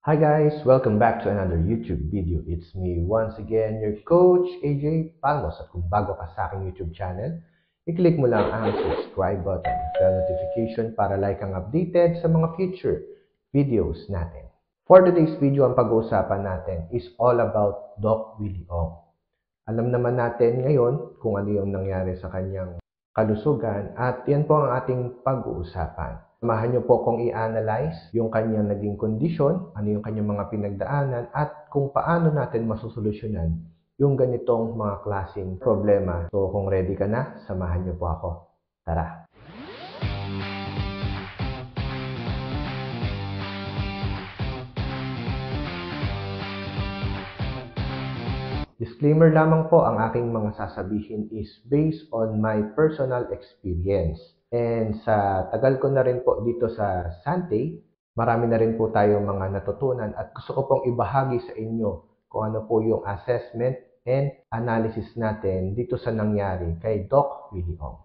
Hi guys, welcome back to another YouTube video. It's me once again, your coach AJ Palmos. At kung bago ka sa aking YouTube channel, i-click mo lang ang subscribe button, bell notification para like kang updated sa mga future videos natin. For today's video, ang pag-uusapan natin is all about Doc Willie Ong. Alam naman natin ngayon kung ano yung nangyari sa kanyang kalusugan at yan po ang ating pag-uusapan. Samahan niyo po kung i-analyze yung kanyang naging kondisyon, ano yung kanyang mga pinagdaanan at kung paano natin masusolusyonan yung ganitong mga klaseng problema. So kung ready ka na, samahan niyo po ako. Tara! Disclaimer lamang po, ang aking mga sasabihin is based on my personal experience. And sa tagal ko na rin po dito sa Sante, marami na rin po tayong mga natutunan at gusto ko pong ibahagi sa inyo kung ano po yung assessment and analysis natin dito sa nangyari kay Doc Willie Ong.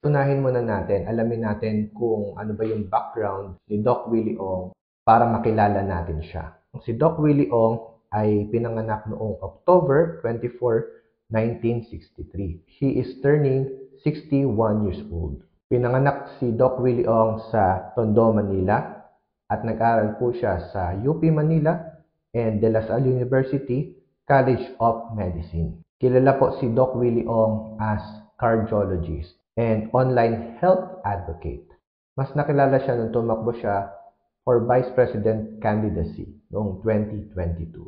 Unahin muna natin, alamin natin kung ano ba yung background ni Doc Willie Ong para makilala natin siya. Si Doc Willie Ong ay pinanganak noong October 24, 1963. He is turning 61 years old. Pinanganak si Doc Willie Ong sa Tondo, Manila at nag-aral po siya sa UP Manila and De La Salle University College of Medicine. Kilala po si Doc Willie Ong as cardiologist and online health advocate. Mas nakilala siya nung tumakbo siya for Vice President candidacy noong 2022.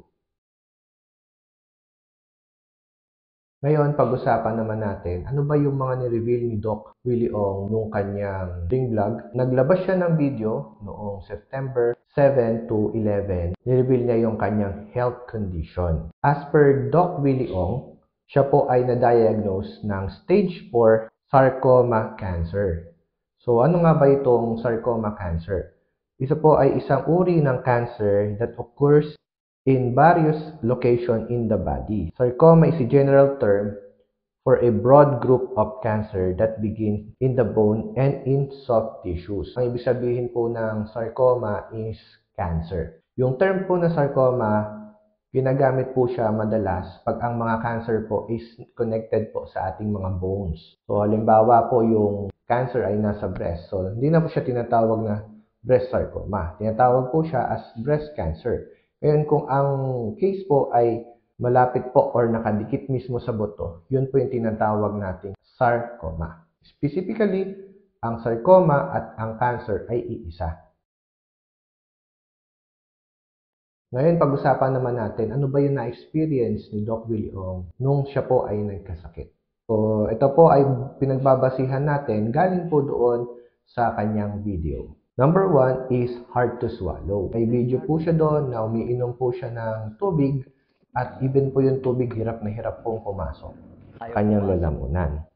Ngayon, pag-usapan naman natin, ano ba yung mga ni-reveal ni Doc Willie Ong nung kanyang ring vlog. Naglabas siya ng video noong September 7 to 11. Ni-reveal niya yung kanyang health condition. As per Doc Willie Ong, siya po ay na-diagnose ng stage 4 sarcoma cancer. So, ano nga ba itong sarcoma cancer? Isa po ay isang uri ng cancer that occurs in various locations in the body. Sarcoma is a general term for a broad group of cancer that begin in the bone and in soft tissues. Ang ibig sabihin po ng sarcoma is cancer. Yung term po na sarcoma, ginagamit po siya madalas pag ang mga cancer po is connected po sa ating mga bones. So, halimbawa po yung cancer ay nasa breast. So, hindi na po siya tinatawag na breast sarcoma. Tinatawag po siya as breast cancer. Ngayon, kung ang case po ay malapit po or nakadikit mismo sa buto, yun po yung tinatawag nating sarcoma. Specifically, ang sarcoma at ang cancer ay iisa. Ngayon, pag-usapan naman natin, ano ba yung na-experience ni Doc Willie Ong nung siya po ay nagkasakit. So, ito po ay pinagbabasihan natin galing po doon sa kanyang video. Number 1 is hard to swallow. May video po siya doon na umiinom po siya ng tubig at even po yung tubig hirap na hirap pong pumasok sa kanyang lalamunan.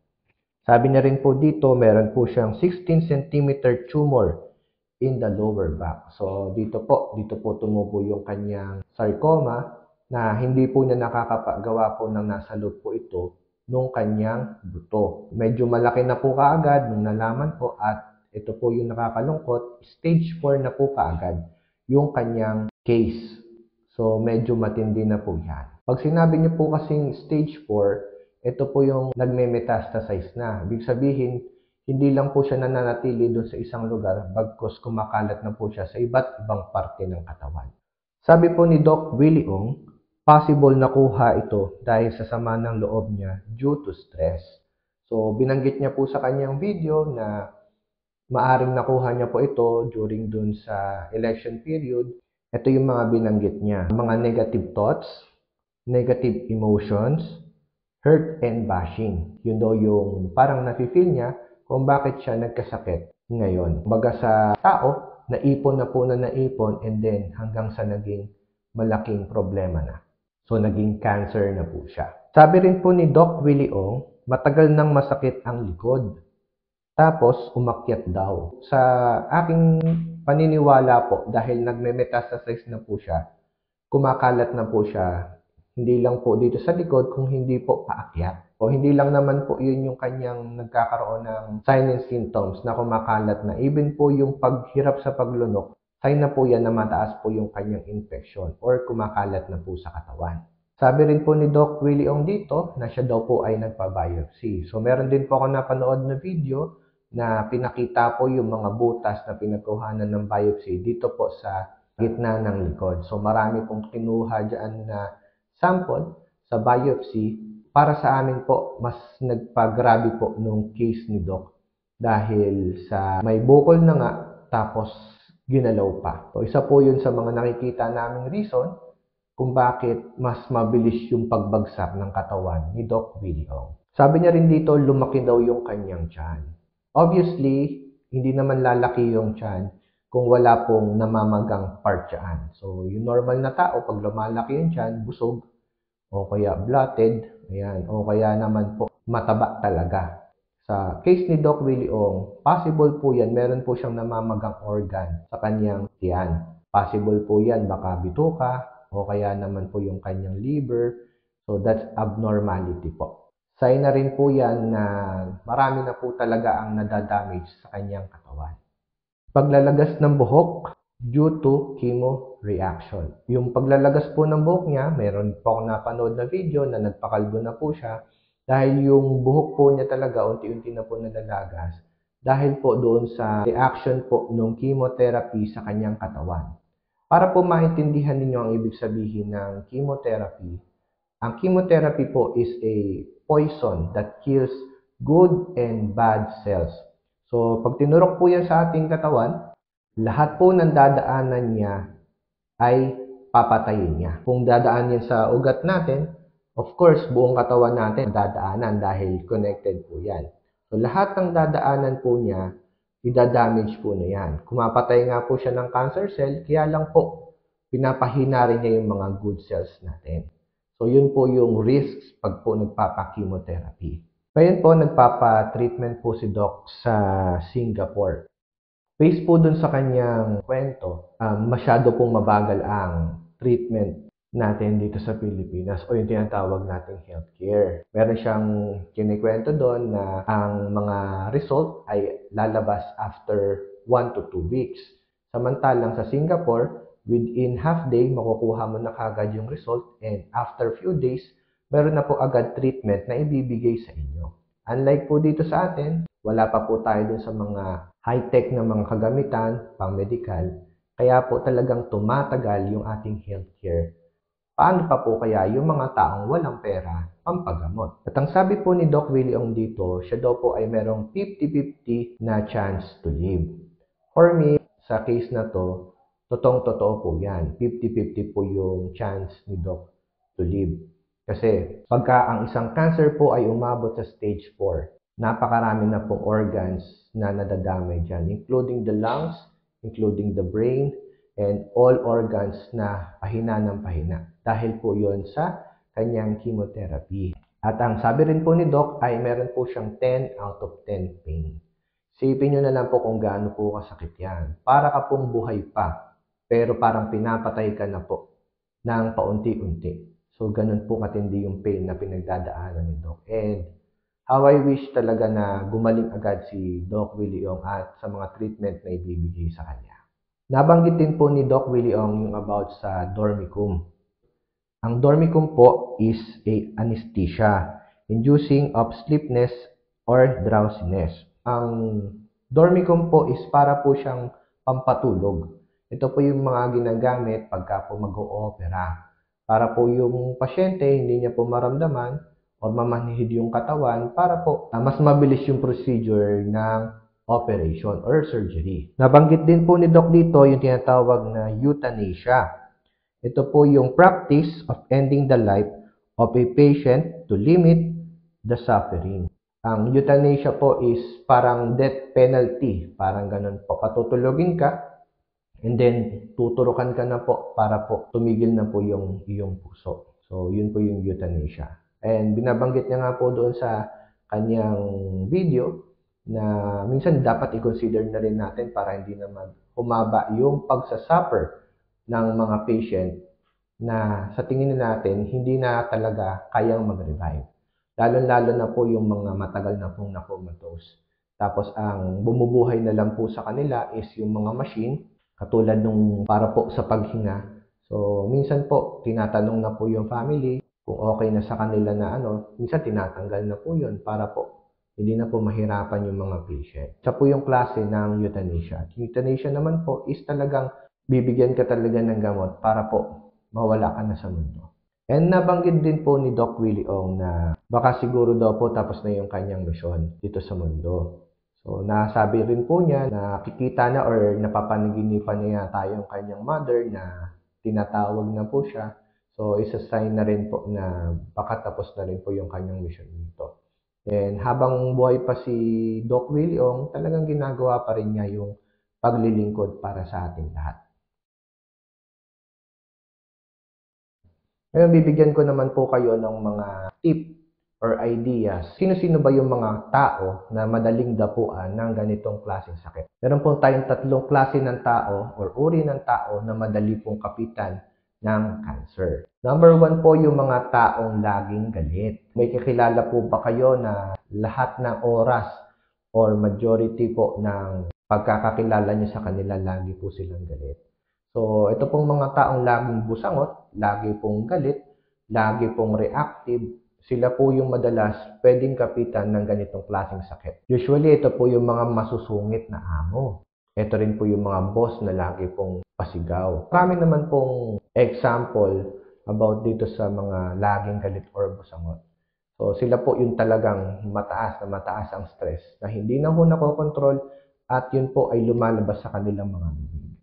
Sabi niya rin po dito, meron po siyang 16 cm tumor in the lower back. So, dito po tumubo yung kanyang sarcoma na hindi po niya nakakapagawa po ng nasa loob po ito nung kanyang buto. Medyo malaki na po kaagad nung nalaman po at ito po yung nakakalungkot, stage 4 na po kaagad yung kanyang case. So, medyo matindi na po yan. Pag sinabi niyo po kasing stage 4, ito po yung nagme-metastasize na. Ibig sabihin, hindi lang po siya nananatili doon sa isang lugar, bagkus kumakalat na po siya sa iba't ibang parte ng katawan. Sabi po ni Doc Willie Ong, possible nakuha ito dahil sa sama ng loob niya due to stress. So, binanggit niya po sa kanyang video na maaring nakuha niya po ito during doon sa election period. Ito yung mga binanggit niya. Mga negative thoughts, negative emotions, hurt and bashing. Yun daw yung parang nafe-feel niya kung bakit siya nagkasakit ngayon. Baga sa tao, naipon na po na naipon and then hanggang sa naging malaking problema na. So, naging cancer na po siya. Sabi rin po ni Doc Willie Ong, matagal nang masakit ang likod. Tapos, umakyat daw. Sa aking paniniwala po, dahil nagme-metastasize na po siya, kumakalat na po siya, hindi lang po dito sa likod, kung hindi po paakyat O hindi lang naman po yun yung kanyang nagkakaroon ng sign and symptoms na kumakalat na. Even po yung paghirap sa paglunok, sign na po yan na mataas po yung kanyang infection or kumakalat na po sa katawan. Sabi rin po ni Doc Willie Ong dito na siya daw po ay nagpa-biopsy. So meron din po ako napanood na video na pinakita po yung mga butas na pinagkuhanan ng biopsy dito po sa gitna ng likod. So marami pong kinuha dyan na sample sa biopsy. Para sa amin po, mas nagpa-grabe po nung case ni Doc dahil sa may bukol na nga tapos ginalaw pa. So isa po yun sa mga nakikita naming reason kung bakit mas mabilis yung pagbagsak ng katawan ni Doc Willie Ong. Sabi niya rin dito, lumaki daw yung kanyang tiyan. Obviously, hindi naman lalaki yung tiyan kung wala pong namamagang part dyan. So, yung normal na tao, pag lumalaki yung tiyan, busog, o kaya bloated, ayan, o kaya naman po mataba talaga. Sa case ni Doc Willie Ong, possible po yan, meron po siyang namamagang organ sa kanyang tiyan. Possible po yan, baka bituka, o kaya naman po yung kanyang liver. So that's abnormality po. Sign na rin po yan na marami na po talaga ang nadadamage sa kanyang katawan. Paglalagas ng buhok due to chemo reaction. Yung paglalagas po ng buhok niya, meron po akong napanood na video na nagpakalbo na po siya dahil yung buhok po niya talaga unti-unti na po nalalagas dahil po doon sa reaction po ng chemotherapy sa kanyang katawan. Para po maintindihan ninyo ang ibig sabihin ng chemotherapy, ang chemotherapy po is a poison that kills good and bad cells. So, pag tinurok po yan sa ating katawan, lahat po ng dadaanan niya ay papatayin niya. Kung dadaan yan sa ugat natin, of course, buong katawan natin dadaanan dahil connected po yan. So, lahat ng dadaanan po niya, idadamage po na yan. Kumapatay nga po siya ng cancer cell, kaya lang po, pinapahina rin niya yung mga good cells natin. So, yun po yung risks pag po nagpapa-chemotherapy. Ngayon po, nagpapa-treatment po si Doc sa Singapore. Based po dun sa kanyang kwento, masyado pong mabagal ang treatment natin dito sa Pilipinas o yung tinatawag nating healthcare. Meron siyang kinikwento doon na ang mga result ay lalabas after 1 to 2 weeks. Samantalang sa Singapore, within half day, makukuha mo na kagad yung result and after few days, meron na po agad treatment na ibibigay sa inyo. Unlike po dito sa atin, wala pa po tayo dun sa mga high-tech na mga kagamitan, pang-medical, kaya po talagang tumatagal yung ating healthcare. Paano pa po kaya yung mga taong walang pera pampagamot? At ang sabi po ni Doc Willie Ong dito, siya daw po ay merong 50-50 na chance to live. For me, sa case na to, totoong-totoo po yan. 50-50 po yung chance ni Doc to live. Kasi pagka ang isang cancer po ay umabot sa stage 4, napakarami na pong organs na nadadamay dyan, including the lungs, including the brain, and all organs na pahina ng pahina. Dahil po yon sa kanyang chemotherapy. At ang sabi rin po ni Doc ay meron po siyang 10 out of 10 pain. Isipin nyo na lang po kung gaano po kasakit yan. Para ka pong buhay pa, pero parang pinapatay ka na po ng paunti-unti. So, ganun po katindi yung pain na pinagdadaanan ni Doc. And how I wish talaga na gumaling agad si Doc Willie Ong at sa mga treatment na ibibigay sa kanya. Nabanggit din po ni Doc Willie Ong yung about sa dormicum. Ang dormicum po is a anesthesia, inducing of sleepiness or drowsiness. Ang dormicum po is para po siyang pampatulog. Ito po yung mga ginagamit pagka po mag-o-opera. Para po yung pasyente hindi niya po maramdaman o mamanhid yung katawan para po mas mabilis yung procedure ng operation or surgery. Nabanggit din po ni Doc dito yung tinatawag na euthanasia. Ito po yung practice of ending the life of a patient to limit the suffering. Ang euthanasia po is parang death penalty. Parang ganun po. Patutulogin ka and then tuturukan ka na po para po tumigil na po yung iyong puso. So, yun po yung euthanasia. And binabanggit niya nga po doon sa kanyang video na minsan dapat i-consider na rin natin para hindi naman humaba yung pagsasuffer ng mga patient na sa tingin natin hindi na talaga kayang mag-revive. Lalo-lalo na po yung mga matagal na pong na-comatose. Tapos ang bumubuhay na lang po sa kanila is yung mga machine, katulad nung para po sa paghinga. So, minsan po, tinatanong na po yung family kung okay na sa kanila na minsan tinatanggal na po yun para po hindi na po mahirapan yung mga patient. Isa po yung klase ng euthanasia. At euthanasia naman po is talagang bibigyan ka talaga ng gamot para po mawala ka na sa mundo. And nabanggit din po ni Doc Willie Ong na baka siguro daw po tapos na yung kanyang misyon dito sa mundo. So, nasabi rin po niya na nakikita na or napapanaginipan niya tayong kanyang mother na tinatawag na po siya. So, isa sign na rin po na baka tapos na rin po yung kanyang mission dito. And habang buhay pa si Doc Willie Ong, talagang ginagawa pa rin niya yung paglilingkod para sa ating lahat. Ngayon, bibigyan ko naman po kayo ng mga tip or ideas. Sino-sino ba yung mga tao na madaling dapuan ng ganitong klaseng sakit? Meron po tayong tatlong klase ng tao or uri ng tao na madali pong kapitan ng cancer. Number 1 po yung mga taong laging galit. May kakilala po ba kayo na lahat ng oras or majority po ng pagkakakilala niyo sa kanila, lagi po silang galit? So, ito pong mga taong laging busangot, lagi pong galit, lagi pong reactive, sila po yung madalas pwedeng kapitan ng ganitong klaseng sakit. Usually, ito po yung mga masusungit na amo. Ito rin po yung mga boss na lagi pong pasigaw. Marami naman pong example about dito sa mga laging galit or busangot. So, sila po yung talagang mataas na mataas ang stress na hindi na ho nakokontrol at yun po ay lumalabas sa kanilang mga bibig.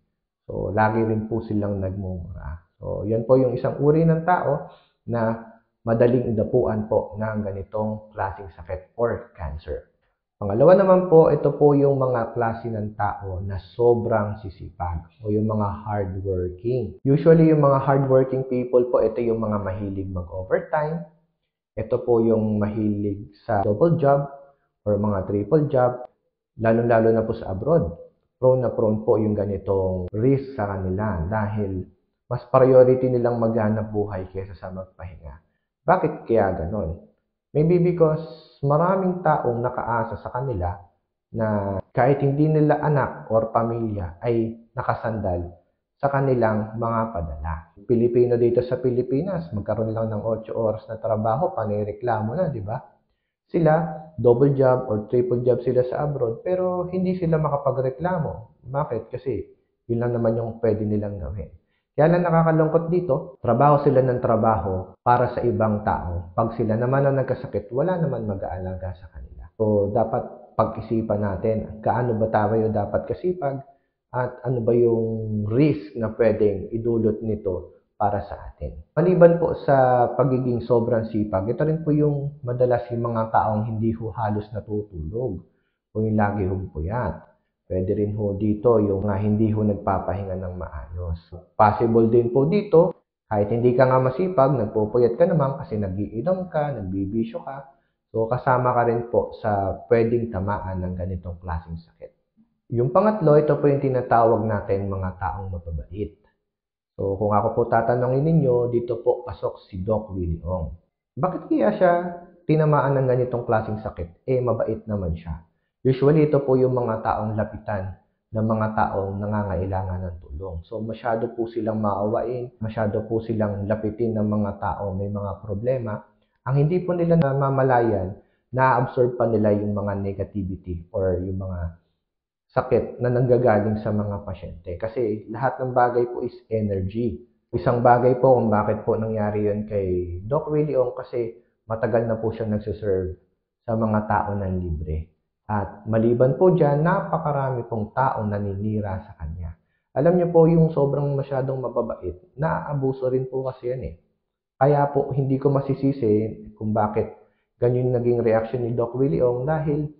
So, lagi rin po silang nagmumura. So, yan po yung isang uri ng tao na madaling dapuan po ng ganitong klaseng sakit or cancer. Pangalawa naman po, ito po yung mga klase ng tao na sobrang sisipag o yung mga hardworking. Usually, yung mga hardworking people po, ito yung mga mahilig mag-overtime. Ito po yung mahilig sa double job or mga triple job, lalo-lalo na po sa abroad. Prone na prone po yung ganitong risk sa kanila dahil mas priority nilang maghanap buhay kaysa sa magpahinga. Bakit kaya ganon? Maybe because maraming taong nakaasa sa kanila na kahit hindi nila anak or pamilya ay nakasandal sa kanilang mga padala. Pilipino dito sa Pilipinas, magkaroon lang ng 8 oras na trabaho, panireklamo na, di ba? Sila, double job or triple job sila sa abroad, pero hindi sila makapagreklamo. Bakit? Kasi yun lang naman yung pwede nilang gawin. Kaya lang nakakalungkot dito, trabaho sila ng trabaho para sa ibang tao. Pag sila naman ang nagkasakit, wala naman mag-aalaga sa kanila. So, dapat pag-isipan natin, gaano ba tayo dapat kasipag at ano ba yung risk na pwedeng idulot nito para sa atin. Maliban po sa pagiging sobrang sipag, ito rin po yung madalas yung mga taong hindi ho halos natutulog o yung lagi hong puyat. Pwede rin ho dito yung hindi ho nagpapahinga ng maayos. Possible din po dito, kahit hindi ka nga masipag, nagpupuyat ka naman kasi nagiinom ka, nagbibisyo ka. So, kasama ka rin po sa pwedeng tamaan ng ganitong klaseng sakit. Yung pangatlo, ito po yung tinatawag natin mga taong mapabait. So, kung ako po tatanungin ninyo, dito po pasok si Doc Willie Ong. Bakit kaya siya tinamaan ng ganitong klaseng sakit? Mabait naman siya. Usually, ito po yung mga taong lapitan ng mga taong nangangailangan ng tulong. So, masyado po silang maawain, masyado po silang lapitin ng mga taong may mga problema. Ang hindi po nila namamalayan, na-absorb pa nila yung mga negativity or yung mga sakit na nanggagaling sa mga pasyente. Kasi lahat ng bagay po is energy. Isang bagay po kung bakit po nangyari yun kay Doc Willie Ong kasi matagal na po siya nagsiserve sa mga tao ng libre. At maliban po dyan, napakarami pong taong naninira sa kanya. Alam niyo po yung sobrang masyadong mababait, naaabuso rin po kasi yan eh. Kaya po hindi ko masisisi kung bakit ganyan naging reaction ni Doc Willie Ong dahil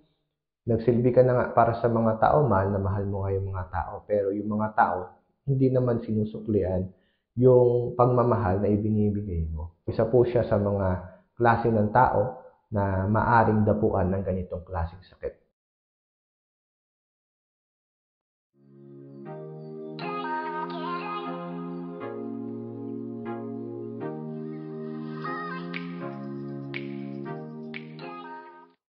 nagsilbi ka na nga para sa mga tao, mahal na mahal mo nga yung mga tao. Pero yung mga tao, hindi naman sinusuklian yung pagmamahal na ibinibigay mo. Isa po siya sa mga klase ng tao na maaring dapuan ng ganitong klaseng sakit.